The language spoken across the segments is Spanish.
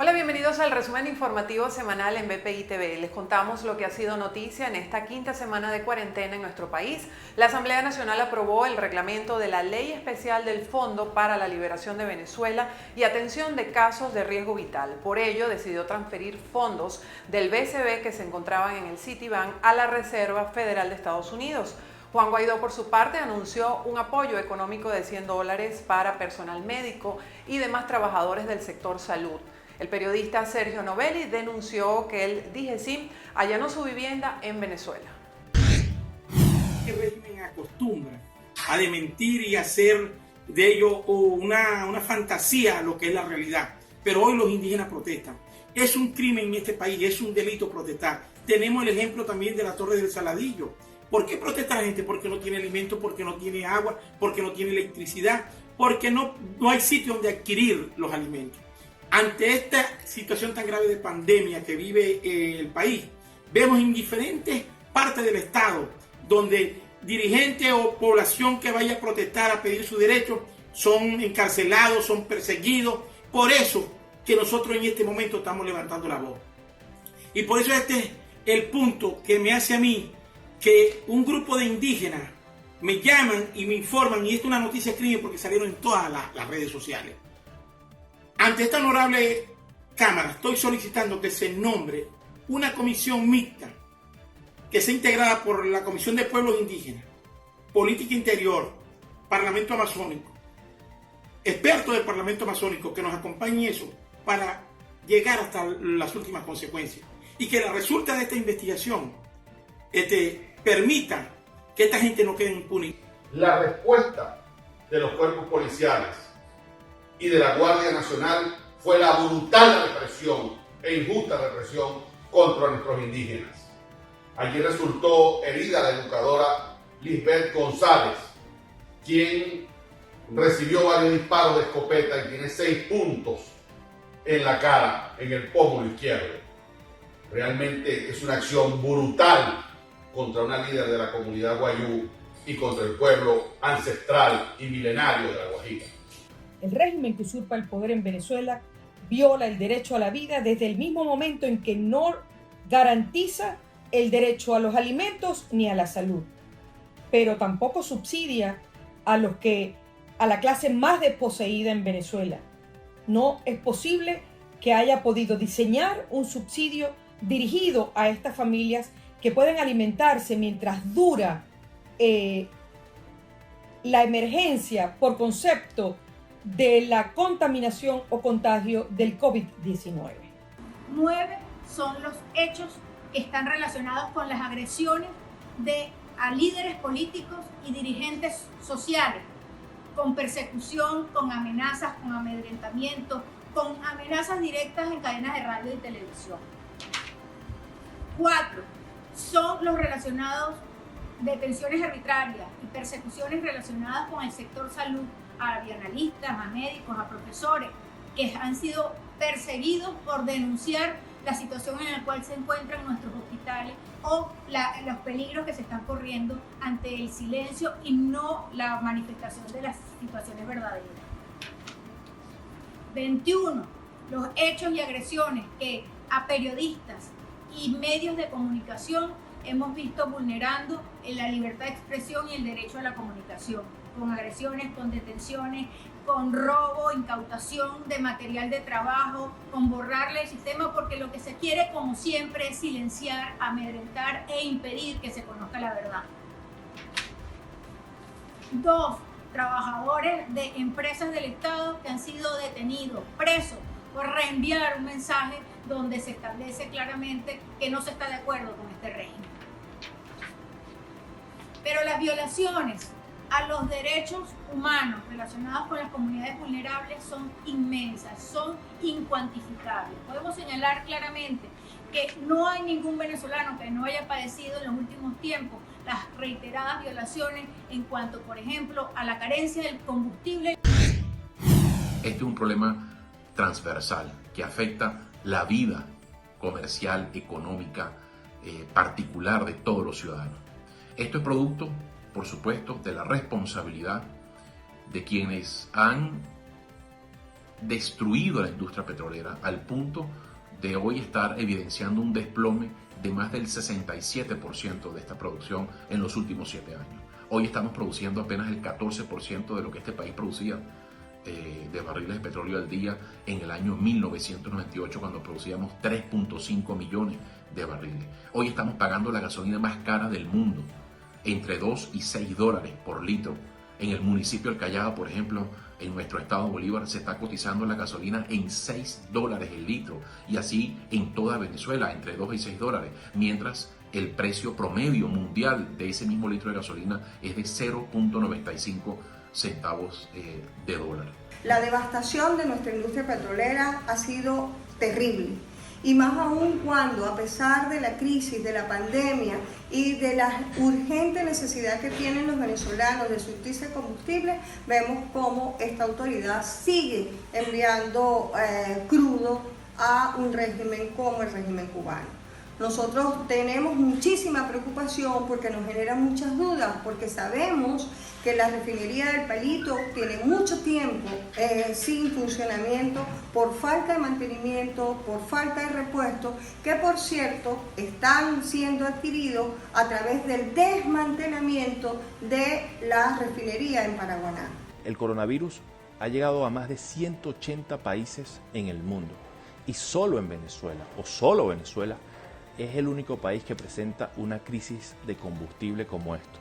Hola, bienvenidos al resumen informativo semanal en BPI TV. Les contamos lo que ha sido noticia en esta quinta semana de cuarentena en nuestro país. La Asamblea Nacional aprobó el reglamento de la Ley Especial del Fondo para la Liberación de Venezuela y atención de casos de riesgo vital. Por ello, decidió transferir fondos del BCB que se encontraban en el Citibank a la Reserva Federal de Estados Unidos. Juan Guaidó, por su parte, anunció un apoyo económico de $100 para personal médico y demás trabajadores del sector salud. El periodista Sergio Novelli denunció que el DIGESIM allanó su vivienda en Venezuela. El régimen acostumbra a mentir y hacer de ello una fantasía a lo que es la realidad. Pero hoy los indígenas protestan. Es un crimen en este país, es un delito protestar. Tenemos el ejemplo también de la Torre del Saladillo. ¿Por qué protesta la gente? Porque no tiene alimento, porque no tiene agua, porque no tiene electricidad, porque no hay sitio donde adquirir los alimentos. Ante esta situación tan grave de pandemia que vive el país, vemos en diferentes partes del Estado donde dirigentes o población que vaya a protestar, a pedir su derecho, son encarcelados, son perseguidos. Por eso que nosotros en este momento estamos levantando la voz. Y por eso este es el punto que me hace a mí que un grupo de indígenas me llaman y me informan, y esto es una noticia crimen porque salieron en todas las redes sociales. Ante esta honorable Cámara, estoy solicitando que se nombre una comisión mixta que sea integrada por la Comisión de Pueblos Indígenas, Política Interior, Parlamento Amazónico, expertos del Parlamento Amazónico que nos acompañen en eso para llegar hasta las últimas consecuencias y que la resulta de esta investigación permita que esta gente no quede impune. La respuesta de los cuerpos policiales y de la Guardia Nacional fue la brutal represión e injusta represión contra nuestros indígenas. Allí resultó herida la educadora Lisbeth González, quien recibió varios disparos de escopeta y tiene 6 puntos en la cara, en el pómulo izquierdo. Realmente es una acción brutal contra una líder de la comunidad guayú y contra el pueblo ancestral y milenario de la Guajira. El régimen que usurpa el poder en Venezuela viola el derecho a la vida desde el mismo momento en que no garantiza el derecho a los alimentos ni a la salud, pero tampoco subsidia a la clase más desposeída en Venezuela. No es posible que haya podido diseñar un subsidio dirigido a estas familias que pueden alimentarse mientras dura la emergencia por concepto de la contaminación o contagio del COVID-19. 9 son los hechos que están relacionados con las agresiones a líderes políticos y dirigentes sociales, con persecución, con amenazas, con amedrentamiento, con amenazas directas en cadenas de radio y televisión. 4 son los relacionados detenciones arbitrarias y persecuciones relacionadas con el sector salud, a bioanalistas, a médicos, a profesores, que han sido perseguidos por denunciar la situación en la cual se encuentran nuestros hospitales o los peligros que se están corriendo ante el silencio y no la manifestación de las situaciones verdaderas. 21. Los hechos y agresiones que a periodistas y medios de comunicación hemos visto vulnerando la libertad de expresión y el derecho a la comunicación, con agresiones, con detenciones, con robo, incautación de material de trabajo, con borrarle el sistema, porque lo que se quiere, como siempre, es silenciar, amedrentar e impedir que se conozca la verdad. 2. Trabajadores de empresas del Estado que han sido detenidos, presos, por reenviar un mensaje donde se establece claramente que no se está de acuerdo con este régimen. Pero las violaciones a los derechos humanos relacionados con las comunidades vulnerables son inmensas, son incuantificables. Podemos señalar claramente que no hay ningún venezolano que no haya padecido en los últimos tiempos las reiteradas violaciones en cuanto, por ejemplo, a la carencia del combustible. Este es un problema transversal que afecta la vida comercial, económica, particular de todos los ciudadanos. Esto es producto, por supuesto, de la responsabilidad de quienes han destruido la industria petrolera al punto de hoy estar evidenciando un desplome de más del 67% de esta producción en los últimos 7 años. Hoy estamos produciendo apenas el 14% de lo que este país producía de barriles de petróleo al día en el año 1998, cuando producíamos 3.5 millones de barriles. Hoy estamos pagando la gasolina más cara del mundo, entre 2 y 6 dólares por litro. En el municipio del Callao, por ejemplo, en nuestro estado Bolívar, se está cotizando la gasolina en 6 dólares el litro, y así en toda Venezuela, entre 2 y 6 dólares, mientras el precio promedio mundial de ese mismo litro de gasolina es de 0.95 centavos de dólar. La devastación de nuestra industria petrolera ha sido terrible, y más aún cuando, a pesar de la crisis, de la pandemia y de la urgente necesidad que tienen los venezolanos de surtirse de combustible, vemos cómo esta autoridad sigue enviando crudo a un régimen como el régimen cubano. Nosotros tenemos muchísima preocupación porque nos genera muchas dudas, porque sabemos que la refinería del Palito tiene mucho tiempo sin funcionamiento por falta de mantenimiento, por falta de repuestos, que por cierto están siendo adquiridos a través del desmantelamiento de la refinería en Paraguaná. El coronavirus ha llegado a más de 180 países en el mundo, y solo Venezuela es el único país que presenta una crisis de combustible como esto,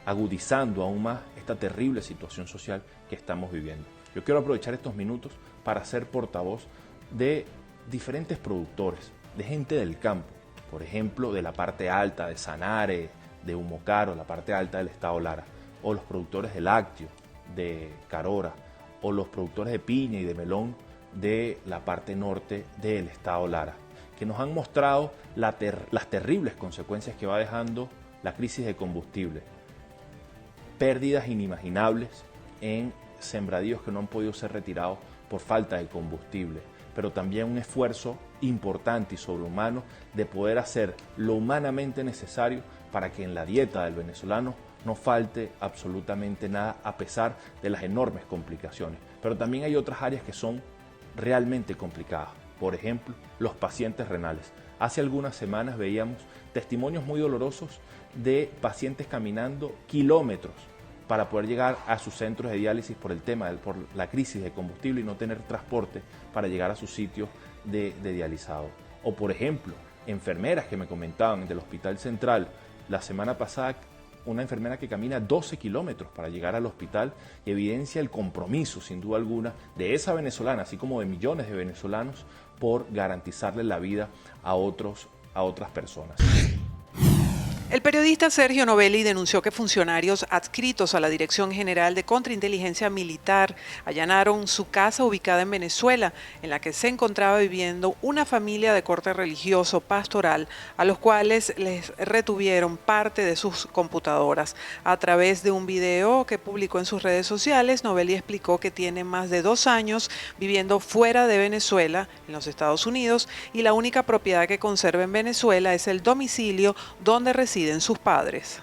agudizando aún más esta terrible situación social que estamos viviendo. Yo quiero aprovechar estos minutos para ser portavoz de diferentes productores, de gente del campo, por ejemplo, de la parte alta de Sanare, de Humocaro, la parte alta del estado Lara, o los productores de lácteo, de Carora, o los productores de piña y de melón de la parte norte del estado Lara, que nos han mostrado las terribles consecuencias que va dejando la crisis de combustible. Pérdidas inimaginables en sembradíos que no han podido ser retirados por falta de combustible, pero también un esfuerzo importante y sobrehumano de poder hacer lo humanamente necesario para que en la dieta del venezolano no falte absolutamente nada, a pesar de las enormes complicaciones. Pero también hay otras áreas que son realmente complicadas. Por ejemplo, los pacientes renales. Hace algunas semanas veíamos testimonios muy dolorosos de pacientes caminando kilómetros para poder llegar a sus centros de diálisis por la crisis de combustible y no tener transporte para llegar a sus sitios de dializado. O por ejemplo, enfermeras que me comentaban del Hospital Central la semana pasada, una enfermera que camina 12 kilómetros para llegar al hospital, y evidencia el compromiso, sin duda alguna, de esa venezolana, así como de millones de venezolanos, por garantizarle la vida a otras personas. El periodista Sergio Novelli denunció que funcionarios adscritos a la Dirección General de Contrainteligencia Militar allanaron su casa ubicada en Venezuela, en la que se encontraba viviendo una familia de corte religioso pastoral, a los cuales les retuvieron parte de sus computadoras. A través de un video que publicó en sus redes sociales, Novelli explicó que tiene más de 2 años viviendo fuera de Venezuela, en los Estados Unidos, y la única propiedad que conserva en Venezuela es el domicilio donde reside sus padres.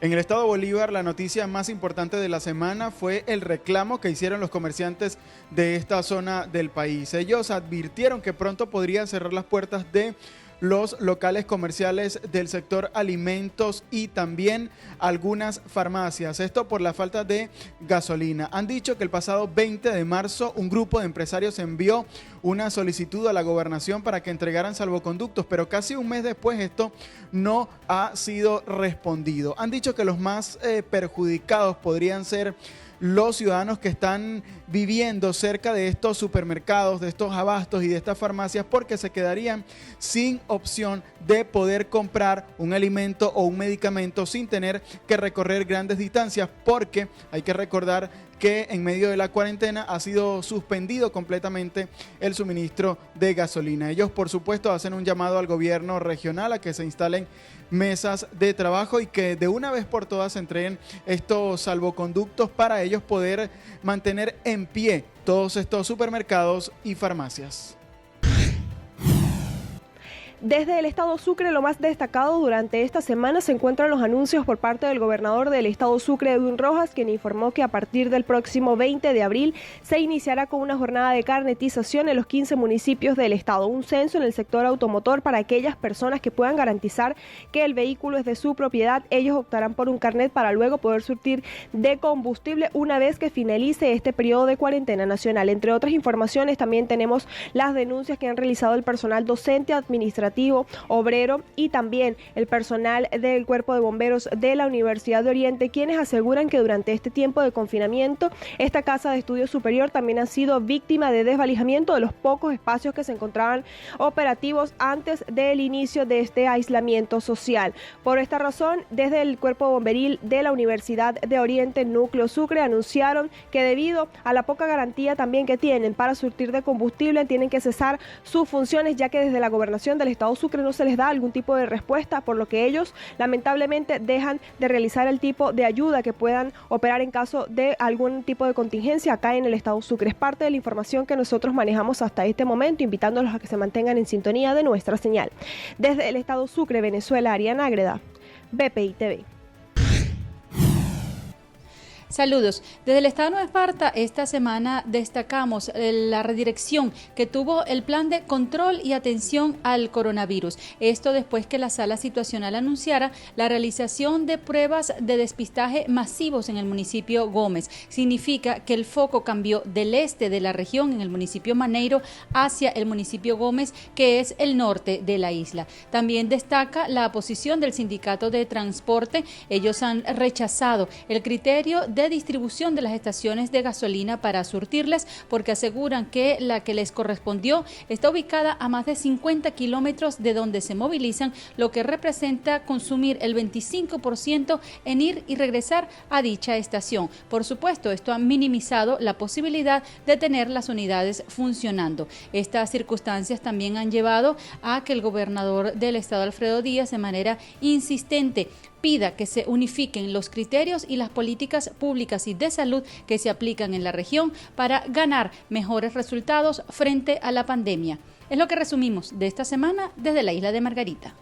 En el estado Bolívar, la noticia más importante de la semana fue el reclamo que hicieron los comerciantes de esta zona del país. Ellos advirtieron que pronto podrían cerrar las puertas de los locales comerciales del sector alimentos y también algunas farmacias. Esto por la falta de gasolina. Han dicho que el pasado 20 de marzo un grupo de empresarios envió una solicitud a la gobernación para que entregaran salvoconductos, pero casi un mes después esto no ha sido respondido. Han dicho que los más perjudicados podrían ser los ciudadanos que están viviendo cerca de estos supermercados, de estos abastos y de estas farmacias, porque se quedarían sin opción de poder comprar un alimento o un medicamento sin tener que recorrer grandes distancias, porque hay que recordar que en medio de la cuarentena ha sido suspendido completamente el suministro de gasolina. Ellos, por supuesto, hacen un llamado al gobierno regional a que se instalen mesas de trabajo y que de una vez por todas se entreguen estos salvoconductos para ellos poder mantener en pie todos estos supermercados y farmacias. Desde el estado Sucre, lo más destacado durante esta semana se encuentran los anuncios por parte del gobernador del estado Sucre, Edwin Rojas, quien informó que a partir del próximo 20 de abril se iniciará con una jornada de carnetización en los 15 municipios del estado, un censo en el sector automotor para aquellas personas que puedan garantizar que el vehículo es de su propiedad. Ellos optarán por un carnet para luego poder surtir de combustible una vez que finalice este periodo de cuarentena nacional. Entre otras informaciones, también tenemos las denuncias que han realizado el personal docente, administrativo, obrero y también el personal del Cuerpo de Bomberos de la Universidad de Oriente, quienes aseguran que durante este tiempo de confinamiento esta casa de estudio superior también ha sido víctima de desvalijamiento de los pocos espacios que se encontraban operativos antes del inicio de este aislamiento social. Por esta razón, desde el Cuerpo Bomberil de la Universidad de Oriente, Núcleo Sucre, anunciaron que debido a la poca garantía también que tienen para surtir de combustible, tienen que cesar sus funciones, ya que desde la gobernación del estado Sucre no se les da algún tipo de respuesta, por lo que ellos lamentablemente dejan de realizar el tipo de ayuda que puedan operar en caso de algún tipo de contingencia acá en el estado Sucre. Es parte de la información que nosotros manejamos hasta este momento, invitándolos a que se mantengan en sintonía de nuestra señal. Desde el estado Sucre, Venezuela, Ariana Ágreda, BPI TV. Saludos. Desde el Estado de Esparta, esta semana destacamos la redirección que tuvo el plan de control y atención al coronavirus. Esto después que la sala situacional anunciara la realización de pruebas de despistaje masivos en el municipio Gómez. Significa que el foco cambió del este de la región, en el municipio Maneiro, hacia el municipio Gómez, que es el norte de la isla. También destaca la posición del sindicato de transporte. Ellos han rechazado el criterio de distribución de las estaciones de gasolina para surtirles, porque aseguran que la que les correspondió está ubicada a más de 50 kilómetros de donde se movilizan, lo que representa consumir el 25% en ir y regresar a dicha estación. Por supuesto, esto ha minimizado la posibilidad de tener las unidades funcionando. Estas circunstancias también han llevado a que el gobernador del estado, Alfredo Díaz, de manera insistente pida que se unifiquen los criterios y las políticas públicas y de salud que se aplican en la región para ganar mejores resultados frente a la pandemia. Es lo que resumimos de esta semana desde la isla de Margarita.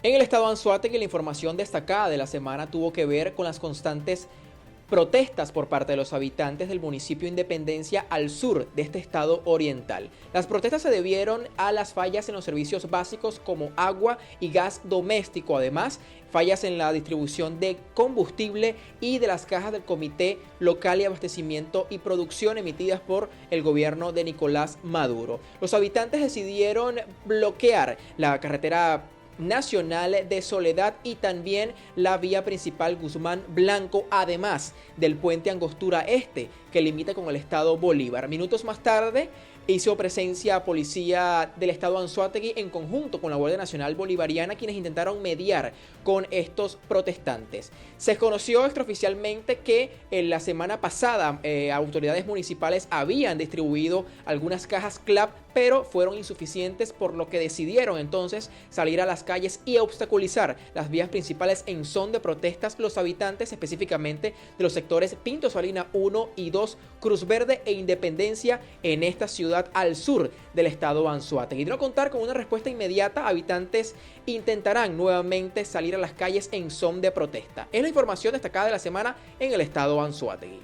En el estado Anzoátegui, la información destacada de la semana tuvo que ver con las constantes protestas por parte de los habitantes del municipio Independencia al sur de este estado oriental. Las protestas se debieron a las fallas en los servicios básicos como agua y gas doméstico, además fallas en la distribución de combustible y de las cajas del Comité Local de Abastecimiento y Producción emitidas por el gobierno de Nicolás Maduro. Los habitantes decidieron bloquear la carretera nacional de Soledad y también la vía principal Guzmán Blanco, además del puente Angostura Este que limita con el estado Bolívar. Minutos más tarde hizo presencia policía del estado Anzoátegui en conjunto con la Guardia Nacional Bolivariana, quienes intentaron mediar con estos protestantes. Se conoció extraoficialmente que en la semana pasada autoridades municipales habían distribuido algunas cajas CLAP, pero fueron insuficientes, por lo que decidieron entonces salir a las calles y obstaculizar las vías principales en son de protestas los habitantes específicamente de los sectores Pinto Salina 1 y 2, Cruz Verde e Independencia en esta ciudad al sur del estado Anzoátegui. Y de no contar con una respuesta inmediata, habitantes intentarán nuevamente salir a las calles en son de protesta. Es la información destacada de la semana en el estado Anzoátegui.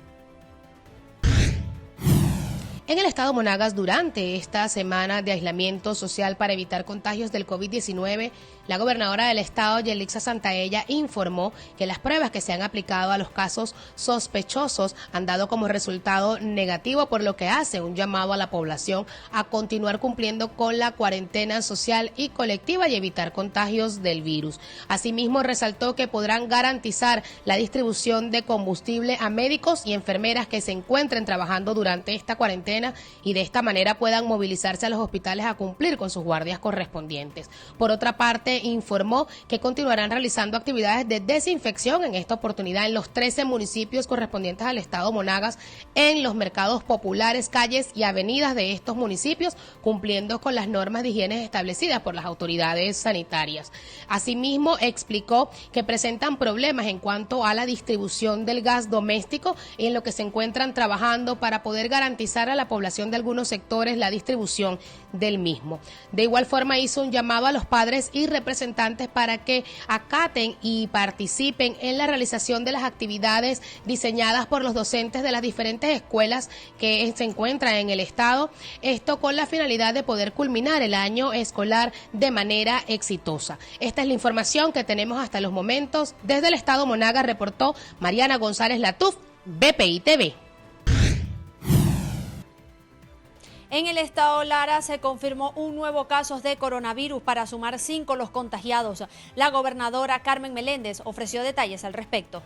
En el estado Monagas, durante esta semana de aislamiento social para evitar contagios del COVID-19, la gobernadora del estado, Yelixa Santaella, informó que las pruebas que se han aplicado a los casos sospechosos han dado como resultado negativo, por lo que hace un llamado a la población a continuar cumpliendo con la cuarentena social y colectiva y evitar contagios del virus. Asimismo, resaltó que podrán garantizar la distribución de combustible a médicos y enfermeras que se encuentren trabajando durante esta cuarentena y de esta manera puedan movilizarse a los hospitales a cumplir con sus guardias correspondientes. Por otra parte, informó que continuarán realizando actividades de desinfección en esta oportunidad en los 13 municipios correspondientes al estado Monagas, en los mercados populares, calles y avenidas de estos municipios, cumpliendo con las normas de higiene establecidas por las autoridades sanitarias. Asimismo, explicó que presentan problemas en cuanto a la distribución del gas doméstico, en lo que se encuentran trabajando para poder garantizar a la población de algunos sectores la distribución del mismo. De igual forma hizo un llamado a los padres y representantes para que acaten y participen en la realización de las actividades diseñadas por los docentes de las diferentes escuelas que se encuentran en el estado, esto con la finalidad de poder culminar el año escolar de manera exitosa. Esta es la información que tenemos hasta los momentos. Desde el estado Monagas reportó Mariana González Latuf, BPI TV. En el estado Lara se confirmó un nuevo caso de coronavirus para sumar 5 los contagiados. La gobernadora Carmen Meléndez ofreció detalles al respecto.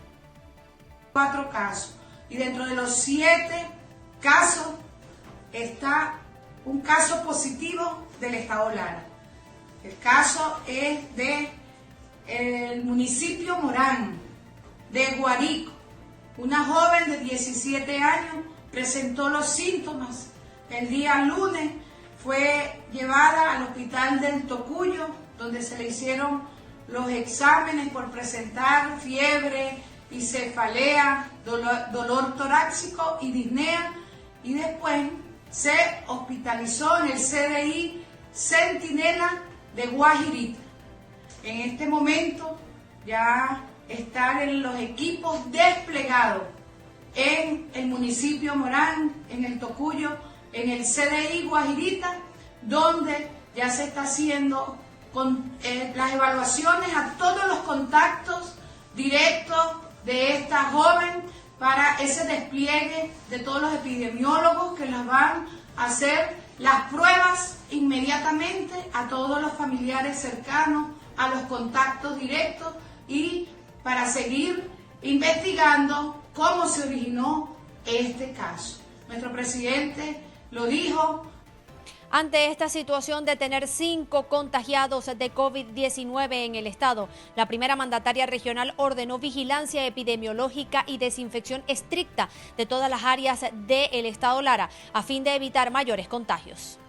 4 casos y dentro de los 7 casos está un caso positivo del estado Lara. El caso es del municipio Morán, de Guarico. Una joven de 17 años presentó los síntomas. El día lunes fue llevada al hospital del Tocuyo, donde se le hicieron los exámenes por presentar fiebre y cefalea, dolor torácico y disnea, y después se hospitalizó en el CDI Centinela de Guajirita. En este momento ya están los equipos desplegados en el municipio Morán, en el Tocuyo, en el CDI Guajirita, donde ya se está haciendo las evaluaciones a todos los contactos directos de esta joven para ese despliegue de todos los epidemiólogos que las van a hacer las pruebas inmediatamente a todos los familiares cercanos, a los contactos directos y para seguir investigando cómo se originó este caso. Nuestro presidente lo dijo. Ante esta situación de tener 5 contagiados de COVID-19 en el estado, la primera mandataria regional ordenó vigilancia epidemiológica y desinfección estricta de todas las áreas del estado Lara a fin de evitar mayores contagios.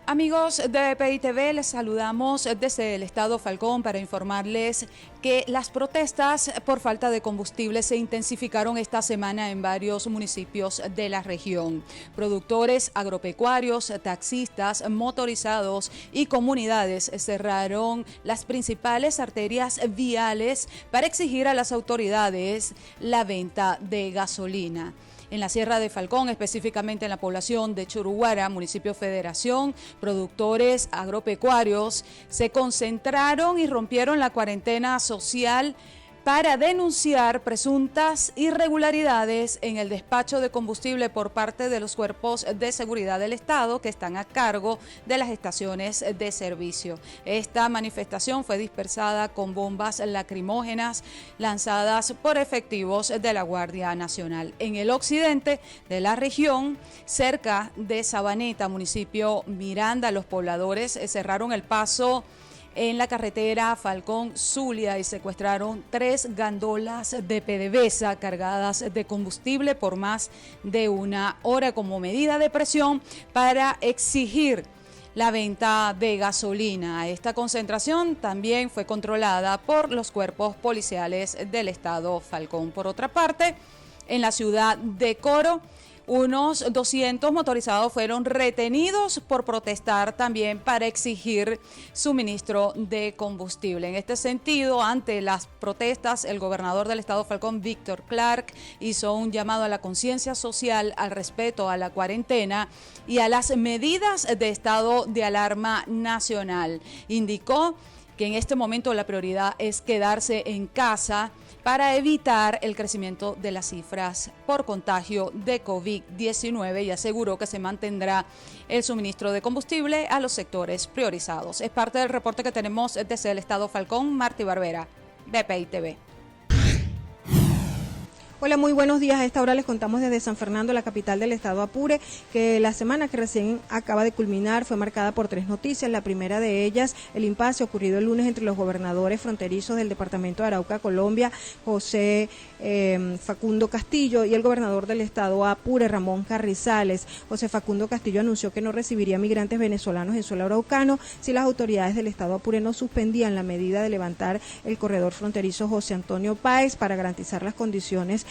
Amigos de BPI TV, les saludamos desde el estado Falcón para informarles que las protestas por falta de combustible se intensificaron esta semana en varios municipios de la región. Productores agropecuarios, taxistas, motorizados y comunidades cerraron las principales arterias viales para exigir a las autoridades la venta de gasolina. En la Sierra de Falcón, específicamente en la población de Churuguara, municipio Federación, productores agropecuarios se concentraron y rompieron la cuarentena social para denunciar presuntas irregularidades en el despacho de combustible por parte de los cuerpos de seguridad del Estado que están a cargo de las estaciones de servicio. Esta manifestación fue dispersada con bombas lacrimógenas lanzadas por efectivos de la Guardia Nacional. En el occidente de la región, cerca de Sabaneta, municipio Miranda, los pobladores cerraron el paso en la carretera Falcón-Zulia y secuestraron 3 gandolas de PDVSA cargadas de combustible por más de 1 hora como medida de presión para exigir la venta de gasolina. Esta concentración también fue controlada por los cuerpos policiales del estado Falcón. Por otra parte, en la ciudad de Coro, unos 200 motorizados fueron retenidos por protestar también para exigir suministro de combustible. En este sentido, ante las protestas, el gobernador del estado Falcón, Víctor Clark, hizo un llamado a la conciencia social, al respeto a la cuarentena y a las medidas de estado de alarma nacional. Indicó que en este momento la prioridad es quedarse en casa para evitar el crecimiento de las cifras por contagio de COVID-19 y aseguró que se mantendrá el suministro de combustible a los sectores priorizados. Es parte del reporte que tenemos desde el estado Falcón. Martí Barbera, BPI TV. Hola, muy buenos días. A esta hora les contamos desde San Fernando, la capital del estado Apure, que la semana que recién acaba de culminar fue marcada por 3 noticias. La primera de ellas, el impasse ocurrido el lunes entre los gobernadores fronterizos del departamento de Arauca, Colombia, José Facundo Castillo, y el gobernador del estado Apure, Ramón Carrizales. José Facundo Castillo anunció que no recibiría migrantes venezolanos en suelo araucano si las autoridades del estado Apure no suspendían la medida de levantar el corredor fronterizo José Antonio Páez para garantizar las condiciones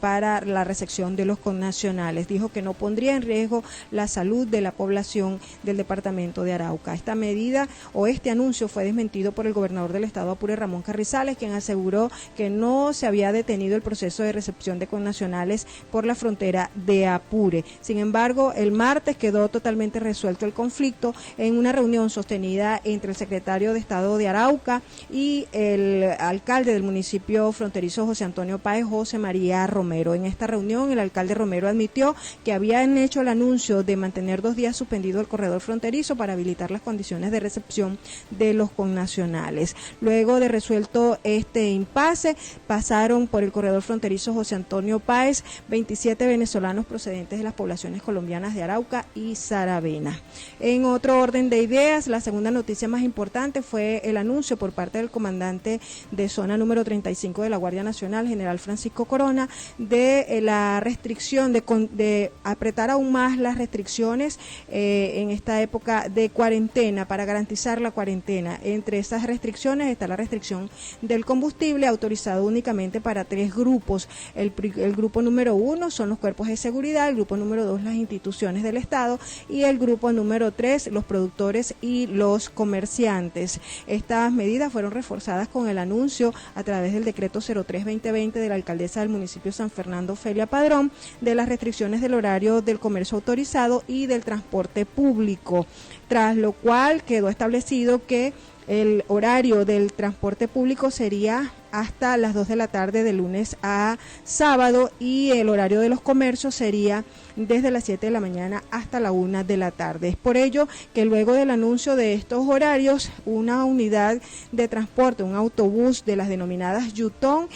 para la recepción de los connacionales. Dijo que no pondría en riesgo la salud de la población del departamento de Arauca. Esta medida o este anuncio fue desmentido por el gobernador del estado Apure, Ramón Carrizales, quien aseguró que no se había detenido el proceso de recepción de connacionales por la frontera de Apure. Sin embargo, el martes quedó totalmente resuelto el conflicto en una reunión sostenida entre el secretario de Estado de Arauca y el alcalde del municipio fronterizo José Antonio Páez, José María Romero. En esta reunión, el alcalde Romero admitió que habían hecho el anuncio de mantener 2 días suspendido el corredor fronterizo para habilitar las condiciones de recepción de los connacionales. Luego de resuelto este impasse, pasaron por el corredor fronterizo José Antonio Páez 27 venezolanos procedentes de las poblaciones colombianas de Arauca y Saravena. En otro orden de ideas, la segunda noticia más importante fue el anuncio por parte del comandante de zona número 35 de la Guardia Nacional, general Francisco Corona, de la restricción, de apretar aún más las restricciones en esta época de cuarentena, para garantizar la cuarentena. Entre esas restricciones está la restricción del combustible, autorizado únicamente para 3 grupos. El grupo número 1 son los cuerpos de seguridad, el grupo número 2 las instituciones del Estado y el grupo número 3 los productores y los comerciantes. Estas medidas fueron reforzadas con el anuncio a través del decreto 03-2020 de la alcaldesa del municipio San Fernando, Felia Padrón, de las restricciones del horario del comercio autorizado y del transporte público, tras lo cual quedó establecido que el horario del transporte público sería hasta las 2 de la tarde de lunes a sábado y el horario de los comercios sería desde las 7 de la mañana hasta la 1 de la tarde. Es por ello que luego del anuncio de estos horarios, una unidad de transporte, un autobús de las denominadas Yutón,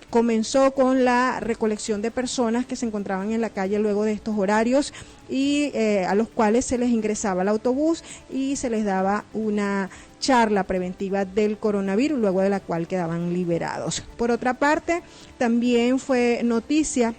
comenzó con la recolección de personas que se encontraban en la calle luego de estos horarios y a los cuales se les ingresaba al autobús y se les daba una charla preventiva del coronavirus, luego de la cual quedaban liberados. Por otra parte, también fue noticia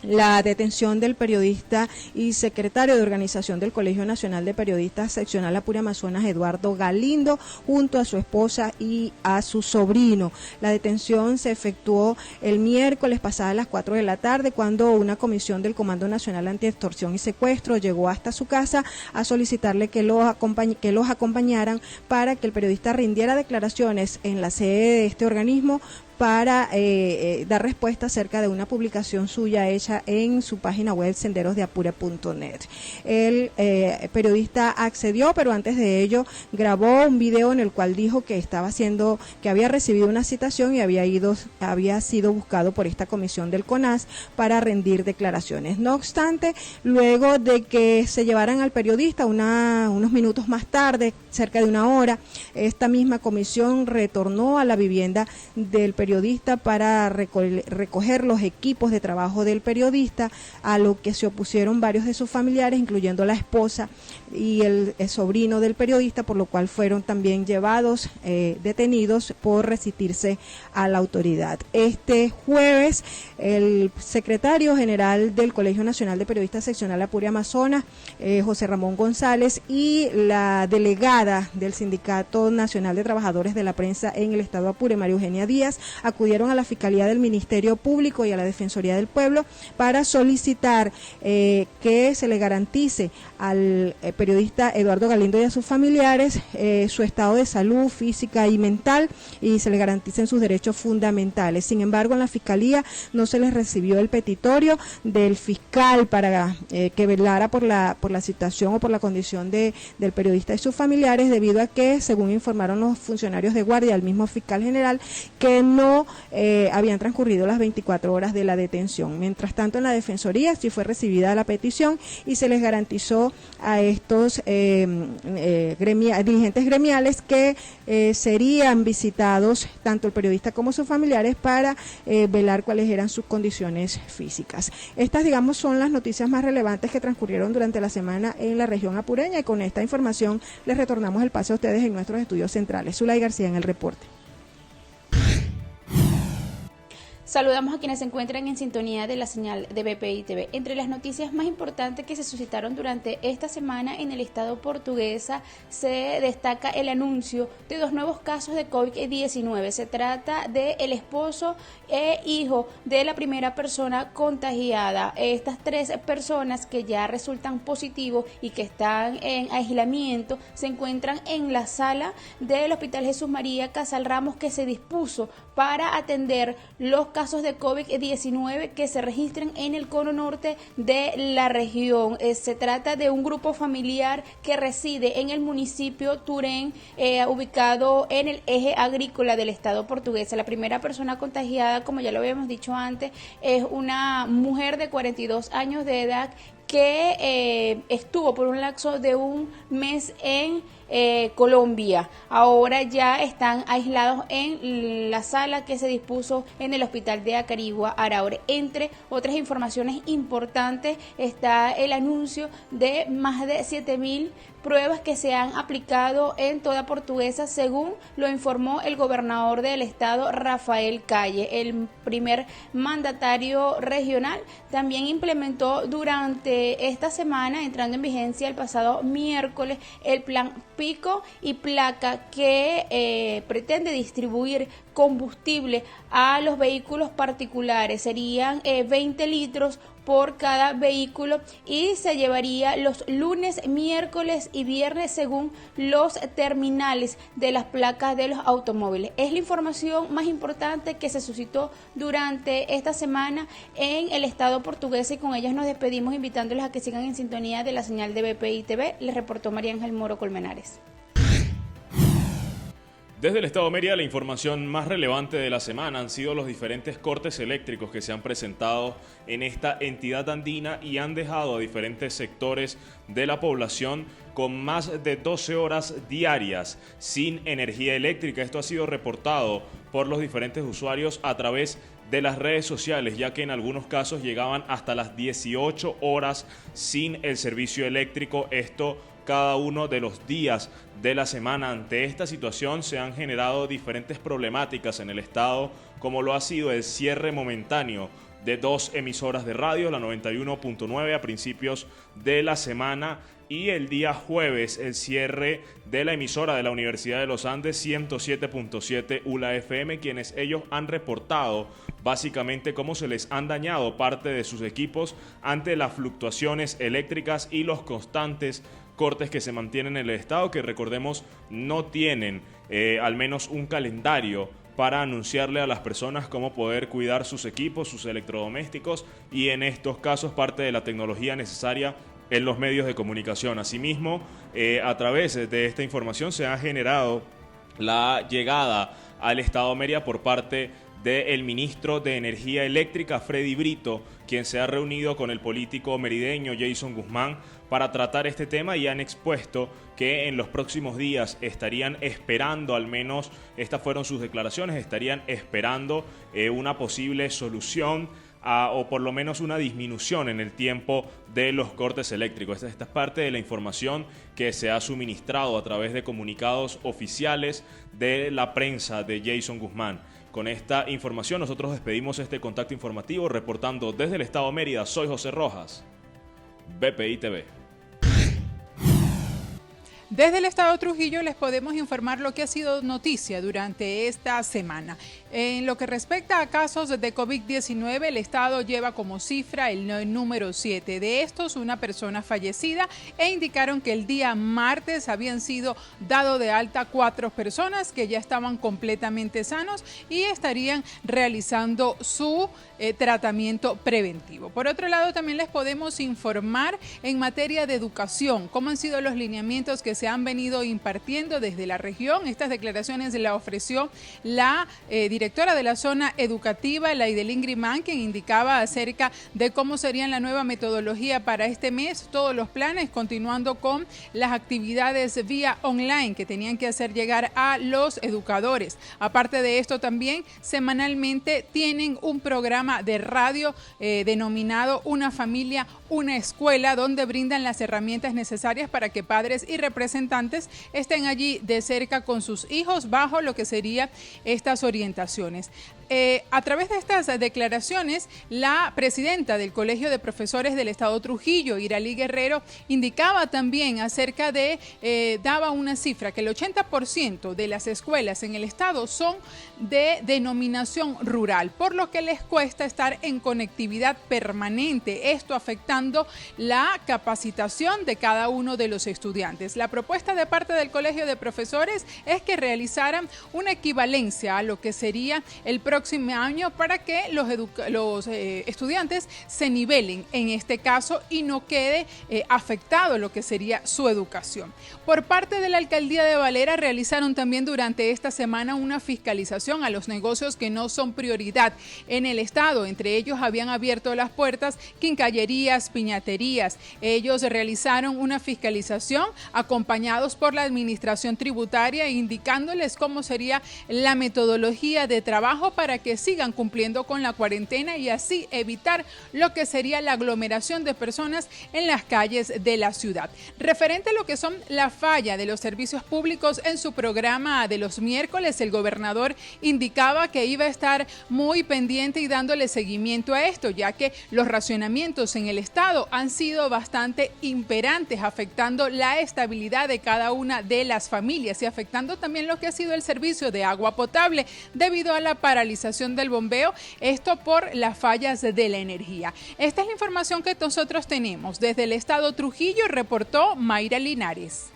la detención del periodista y secretario de organización del Colegio Nacional de Periodistas Seccional Apure Amazonas, Eduardo Galindo, junto a su esposa y a su sobrino. La detención se efectuó el miércoles pasada a las 4 de la tarde, cuando una comisión del Comando Nacional Antiextorsión y Secuestro llegó hasta su casa a solicitarle que los acompañaran para que el periodista rindiera declaraciones en la sede de este organismo para dar respuesta acerca de una publicación suya hecha en su página web senderosdeapure.net. El periodista accedió, pero antes de ello grabó un video en el cual dijo que había recibido una citación y había sido buscado por esta comisión del CONAS para rendir declaraciones. No obstante, luego de que se llevaran al periodista unos minutos más tarde, cerca de 1 hora, esta misma comisión retornó a la vivienda del periodista para recoger los equipos de trabajo del periodista, a lo que se opusieron varios de sus familiares, incluyendo la esposa y el sobrino del periodista, por lo cual fueron también llevados, detenidos por resistirse a la autoridad. Este jueves, el secretario general del Colegio Nacional de Periodistas Seccional Apure Amazonas, José Ramón González, y la delegada del Sindicato Nacional de Trabajadores de la Prensa en el Estado Apure, María Eugenia Díaz, acudieron a la Fiscalía del Ministerio Público y a la Defensoría del Pueblo para solicitar que se le garantice al periodista Eduardo Galindo y a sus familiares su estado de salud física y mental, y se le garanticen sus derechos fundamentales. Sin embargo, en la Fiscalía no se les recibió el petitorio del fiscal para que velara por la situación o por la condición del periodista y sus familiares, debido a que, según informaron los funcionarios de guardia al mismo fiscal general, que no habían transcurrido las 24 horas de la detención. Mientras tanto, en la Defensoría sí fue recibida la petición y se les garantizó a estos dirigentes gremiales que serían visitados tanto el periodista como sus familiares para velar cuáles eran sus condiciones físicas. Estas, digamos, son las noticias más relevantes que transcurrieron durante la semana en la región apureña, y con esta información les retornamos el pase a ustedes en nuestros estudios centrales. Zulay García en el reporte. Saludamos a quienes se encuentran en sintonía de la señal de BPI TV. Entre las noticias más importantes que se suscitaron durante esta semana en el estado portuguesa se destaca el anuncio de 2 nuevos casos de COVID-19. Se trata del esposo e hijo de la primera persona contagiada. Estas 3 personas que ya resultan positivos y que están en aislamiento se encuentran en la sala del Hospital Jesús María Casal Ramos, que se dispuso para atender los casos de COVID-19 que se registran en el cono norte de la región. Se trata de un grupo familiar que reside en el municipio Turén, ubicado en el eje agrícola del estado portugués. La primera persona contagiada, como ya lo habíamos dicho antes, es una mujer de 42 años de edad que estuvo por un lapso de un mes en Colombia. Ahora ya están aislados en la sala que se dispuso en el hospital de Acarigua, Araure. Entre otras informaciones importantes está el anuncio de más de 7.000 pruebas que se han aplicado en toda Portuguesa, según lo informó el gobernador del estado, Rafael Calle. El primer mandatario regional también implementó durante esta semana, entrando en vigencia el pasado miércoles, el plan Pico y Placa, que pretende distribuir combustible a los vehículos particulares. Serían 20 litros por cada vehículo y se llevaría los lunes, miércoles y viernes según los terminales de las placas de los automóviles. Es la información más importante que se suscitó durante esta semana en el estado portugués, y con ellas nos despedimos invitándoles a que sigan en sintonía de la señal de BPI TV. Les reportó María Ángel Moro Colmenares. Desde el estado Mérida, la información más relevante de la semana han sido los diferentes cortes eléctricos que se han presentado en esta entidad andina y han dejado a diferentes sectores de la población con más de 12 horas diarias sin energía eléctrica. Esto ha sido reportado por los diferentes usuarios a través de las redes sociales, ya que en algunos casos llegaban hasta las 18 horas sin el servicio eléctrico. Esto cada uno de los días de la semana. Ante esta situación se han generado diferentes problemáticas en el estado, como lo ha sido el cierre momentáneo de 2 emisoras de radio, la 91.9 a principios de la semana, y el día jueves el cierre de la emisora de la Universidad de los Andes, 107.7 ULA FM, quienes ellos han reportado básicamente cómo se les han dañado parte de sus equipos ante las fluctuaciones eléctricas y los constantes cortes que se mantienen en el estado, que recordemos no tienen al menos un calendario para anunciarle a las personas cómo poder cuidar sus equipos, sus electrodomésticos, y en estos casos parte de la tecnología necesaria en los medios de comunicación. Asimismo, a través de esta información se ha generado la llegada al estado Mérida por parte del ministro de Energía Eléctrica, Freddy Brito, quien se ha reunido con el político merideño Jason Guzmán para tratar este tema, y han expuesto que en los próximos días estarían esperando, al menos estas fueron sus declaraciones, estarían esperando una posible solución o por lo menos una disminución en el tiempo de los cortes eléctricos. Esta es parte de la información que se ha suministrado a través de comunicados oficiales de la prensa de Jason Guzmán. Con esta información nosotros despedimos este contacto informativo, reportando desde el estado Mérida. Soy José Rojas, BPI TV. Desde el estado Trujillo les podemos informar lo que ha sido noticia durante esta semana. En lo que respecta a casos de COVID-19, el estado lleva como cifra el número 7. De estos, una persona fallecida, e indicaron que el día martes habían sido dado de alta 4 personas que ya estaban completamente sanos y estarían realizando su tratamiento preventivo. Por otro lado, también les podemos informar en materia de educación, cómo han sido los lineamientos que se han venido impartiendo desde la región. Estas declaraciones las ofreció la directora de la zona educativa, Laidelín Grimán, quien indicaba acerca de cómo serían la nueva metodología para este mes, todos los planes, continuando con las actividades vía online que tenían que hacer llegar a los educadores. Aparte de esto, también semanalmente tienen un programa de radio denominado Una Familia, Una Escuela, donde brindan las herramientas necesarias para que padres y representantes estén allí de cerca con sus hijos bajo lo que serían estas orientaciones. a través de estas declaraciones, la presidenta del Colegio de Profesores del Estado Trujillo, Iralí Guerrero, indicaba también acerca de, daba una cifra, que el 80% de las escuelas en el estado son de denominación rural, por lo que les cuesta estar en conectividad permanente, esto afectando la capacitación de cada uno de los estudiantes. La propuesta de parte del Colegio de Profesores es que realizaran una equivalencia a lo que sería el próximo año para que los estudiantes se nivelen en este caso y no quede afectado lo que sería su educación. Por parte de la Alcaldía de Valera realizaron también durante esta semana una fiscalización a los negocios que no son prioridad en el estado. Entre ellos habían abierto las puertas quincallerías, piñaterías. Ellos realizaron una fiscalización acompañados por la administración tributaria, indicándoles cómo sería la metodología de trabajo para que sigan cumpliendo con la cuarentena y así evitar lo que sería la aglomeración de personas en las calles de la ciudad. Referente a lo que son la falla de los servicios públicos, en su programa de los miércoles, el gobernador indicaba que iba a estar muy pendiente y dándole seguimiento a esto, ya que los racionamientos en el estado han sido bastante imperantes, afectando la estabilidad de cada una de las familias y afectando también lo que ha sido el servicio de agua potable debido a la paralización del bombeo, esto por las fallas de la energía. Esta es la información que nosotros tenemos. Desde el estado Trujillo reportó Mayra Linares.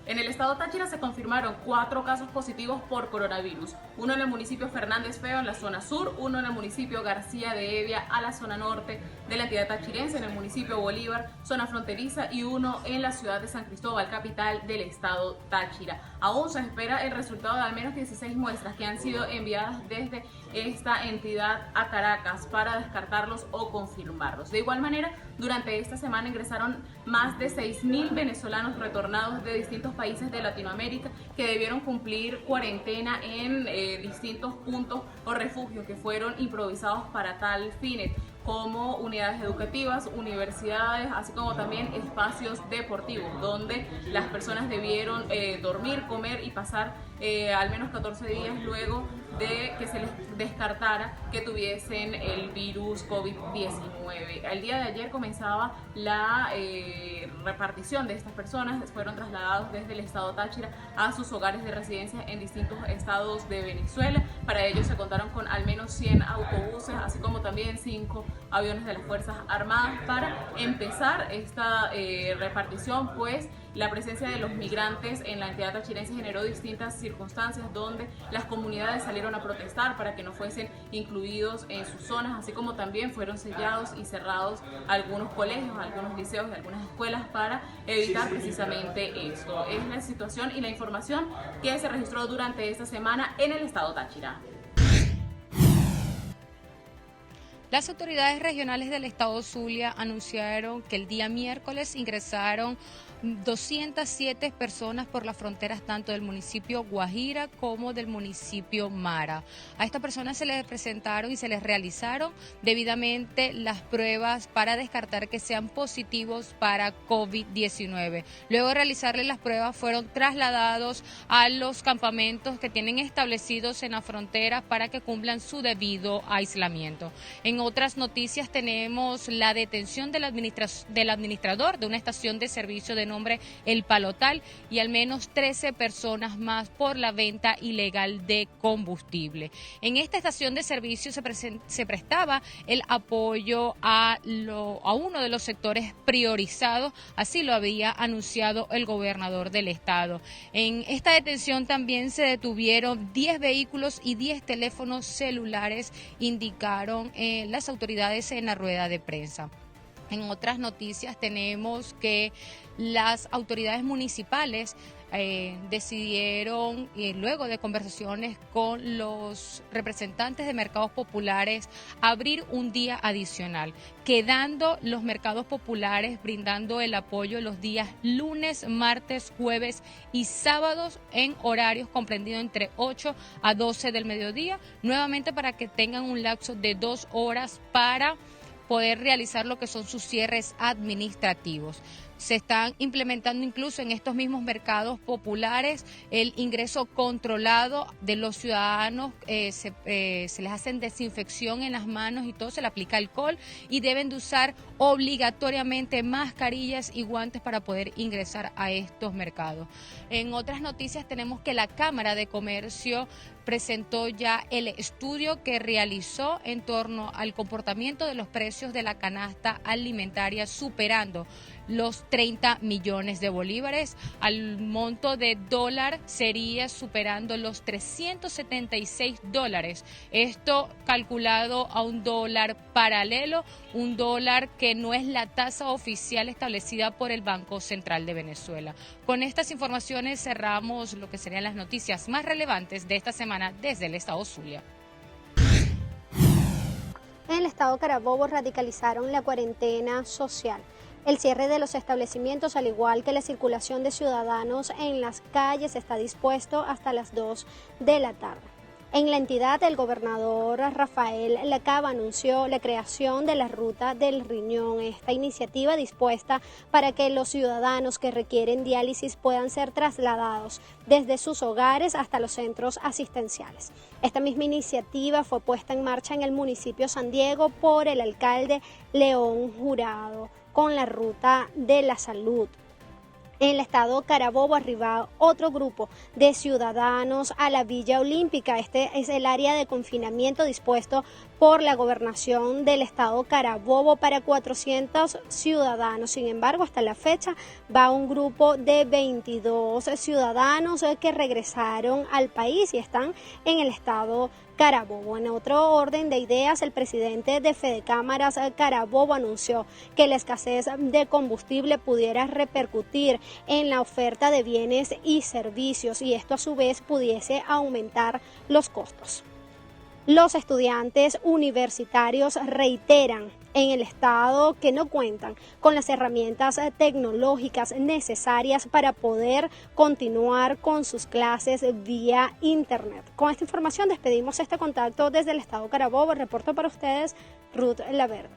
En el estado Táchira se confirmaron 4 casos positivos por coronavirus. Uno en el municipio Fernández Feo, en la zona sur, uno en el municipio García de Evia, a la zona norte de la entidad tachirense, en el municipio Bolívar, zona fronteriza, y uno en la ciudad de San Cristóbal, capital del estado Táchira. Aún se espera el resultado de al menos 16 muestras que han sido enviadas desde esta entidad a Caracas para descartarlos o confirmarlos. De igual manera, durante esta semana ingresaron más de 6.000 venezolanos retornados de distintos países de Latinoamérica que debieron cumplir cuarentena en distintos puntos o refugios que fueron improvisados para tal fines, como unidades educativas, universidades, así como también espacios deportivos, donde las personas debieron dormir, comer y pasar al menos 14 días luego de que se les descartara que tuviesen el virus COVID-19. El día de ayer comenzaba la repartición de estas personas, fueron trasladados desde el estado Táchira a sus hogares de residencia en distintos estados de Venezuela. Para ello se contaron con al menos 100 autobuses, así como también 5 aviones de las Fuerzas Armadas para empezar esta repartición, pues la presencia de los migrantes en la entidad tachirense generó distintas circunstancias donde las comunidades salieron a protestar para que no fuesen incluidos en sus zonas, así como también fueron sellados y cerrados algunos colegios, algunos liceos y algunas escuelas para evitar precisamente esto. Es la situación y la información que se registró durante esta semana en el estado Táchira. Las autoridades regionales del estado Zulia anunciaron que el día miércoles ingresaron 207 personas por las fronteras tanto del municipio Guajira como del municipio Mara. A estas personas se les presentaron y se les realizaron debidamente las pruebas para descartar que sean positivos para COVID-19. Luego de realizarles las pruebas fueron trasladados a los campamentos que tienen establecidos en la frontera para que cumplan su debido aislamiento. En otras noticias tenemos la detención del administrador de una estación de servicio de nombre El Palotal y al menos 13 personas más por la venta ilegal de combustible. En esta estación de servicio se prestaba el apoyo a uno de los sectores priorizados, así lo había anunciado el gobernador del estado. En esta detención también se detuvieron 10 vehículos y 10 teléfonos celulares, indicaron las autoridades en la rueda de prensa. En otras noticias tenemos que las autoridades municipales decidieron, luego de conversaciones con los representantes de mercados populares, abrir un día adicional, quedando los mercados populares brindando el apoyo los días lunes, martes, jueves y sábados en horarios comprendidos entre 8 a 12 del mediodía, nuevamente para que tengan un lapso de 2 horas para poder realizar lo que son sus cierres administrativos. Se están implementando incluso en estos mismos mercados populares el ingreso controlado de los ciudadanos, se les hacen desinfección en las manos y todo, se le aplica alcohol y deben de usar obligatoriamente mascarillas y guantes para poder ingresar a estos mercados. En otras noticias tenemos que la Cámara de Comercio presentó ya el estudio que realizó en torno al comportamiento de los precios de la canasta alimentaria, superando los 30 millones de bolívares. Al monto de dólar sería superando los $376. Esto calculado a un dólar paralelo, un dólar que no es la tasa oficial establecida por el Banco Central de Venezuela. Con estas informaciones cerramos lo que serían las noticias más relevantes de esta semana desde el estado Zulia. En el estado Carabobo radicalizaron la cuarentena social. El cierre de los establecimientos, al igual que la circulación de ciudadanos en las calles, está dispuesto hasta las 2 de la tarde. En la entidad, el gobernador Rafael Lacaba anunció la creación de la Ruta del Riñón. Esta iniciativa dispuesta para que los ciudadanos que requieren diálisis puedan ser trasladados desde sus hogares hasta los centros asistenciales. Esta misma iniciativa fue puesta en marcha en el municipio San Diego por el alcalde León Jurado con la Ruta de la Salud. En el estado Carabobo arriba otro grupo de ciudadanos a la Villa Olímpica. Este es el área de confinamiento dispuesto por la gobernación del estado Carabobo para 400 ciudadanos. Sin embargo, hasta la fecha va un grupo de 22 ciudadanos que regresaron al país y están en el estado Carabobo. En otro orden de ideas, el presidente de Fedecámaras Carabobo anunció que la escasez de combustible pudiera repercutir en la oferta de bienes y servicios y esto a su vez pudiese aumentar los costos. Los estudiantes universitarios reiteran en el estado que no cuentan con las herramientas tecnológicas necesarias para poder continuar con sus clases vía internet. Con esta información despedimos este contacto desde el estado Carabobo. Reporto para ustedes Ruth Laverde.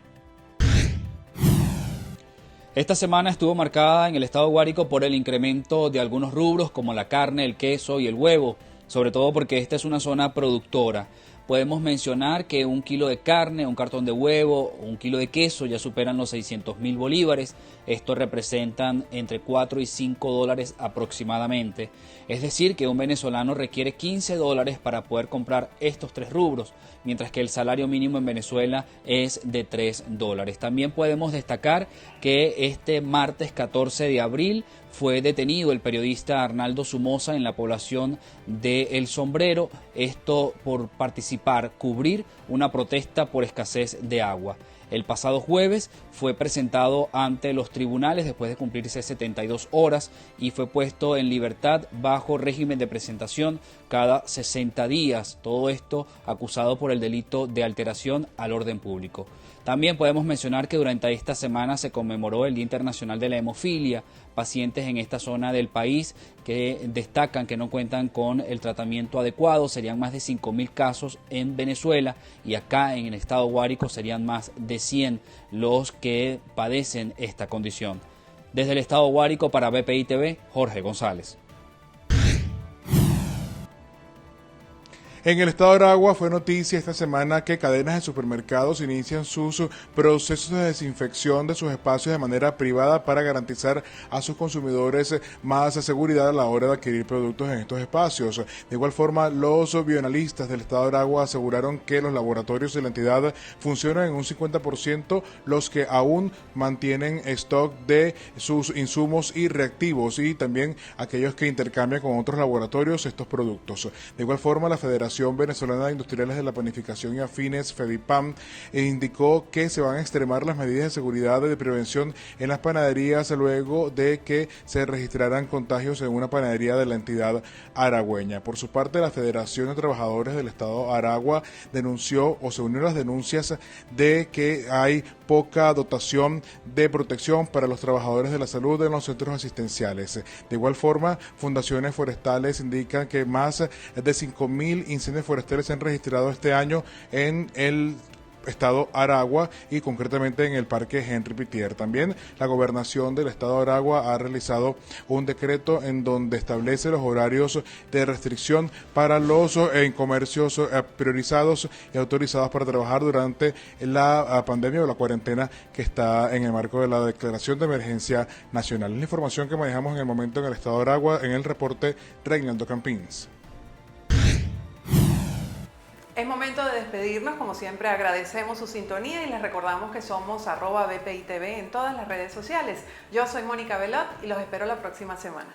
Esta semana estuvo marcada en el estado Guárico por el incremento de algunos rubros como la carne, el queso y el huevo, sobre todo porque esta es una zona productora. Podemos mencionar que un kilo de carne, un cartón de huevo, un kilo de queso ya superan los 600.000 bolívares. Esto representan entre 4 y 5 dólares aproximadamente. Es decir, que un venezolano requiere 15 dólares para poder comprar estos tres rubros, mientras que el salario mínimo en Venezuela es de 3 dólares. También podemos destacar que este martes 14 de abril fue detenido el periodista Arnaldo Somoza en la población de El Sombrero, esto por cubrir una protesta por escasez de agua. El pasado jueves fue presentado ante los tribunales después de cumplirse 72 horas y fue puesto en libertad bajo régimen de presentación cada 60 días. Todo esto acusado por el delito de alteración al orden público. También podemos mencionar que durante esta semana se conmemoró el Día Internacional de la Hemofilia. Pacientes en esta zona del país que destacan que no cuentan con el tratamiento adecuado. Serían más de 5.000 casos en Venezuela y acá en el estado Guárico serían más de 100 los que padecen esta condición. Desde el estado Guárico para BPI TV, Jorge González. En el estado de Aragua fue noticia esta semana que cadenas de supermercados inician sus procesos de desinfección de sus espacios de manera privada para garantizar a sus consumidores más seguridad a la hora de adquirir productos en estos espacios. De igual forma, los bioanalistas del estado de Aragua aseguraron que los laboratorios de la entidad funcionan en un 50%, los que aún mantienen stock de sus insumos y reactivos y también aquellos que intercambian con otros laboratorios estos productos. De igual forma, la Federación Venezolana de Industriales de la Panificación y Afines, FEDIPAM, indicó que se van a extremar las medidas de seguridad y de prevención en las panaderías luego de que se registraran contagios en una panadería de la entidad aragüeña. Por su parte, la Federación de Trabajadores del Estado Aragua denunció o se unió a las denuncias de que hay poca dotación de protección para los trabajadores de la salud en los centros asistenciales. De igual forma, fundaciones forestales indican que más de 5.000 incendios forestales se han registrado este año en el estado Aragua y concretamente en el Parque Henry Pittier. También la gobernación del estado de Aragua ha realizado un decreto en donde establece los horarios de restricción para los comercios priorizados y autorizados para trabajar durante la pandemia o la cuarentena que está en el marco de la declaración de emergencia nacional. Es la información que manejamos en el momento en el estado de Aragua, en el reporte Reinaldo Campins. Es momento de despedirnos, como siempre agradecemos su sintonía y les recordamos que somos @BPITV en todas las redes sociales. Yo soy Mónica Velot y los espero la próxima semana.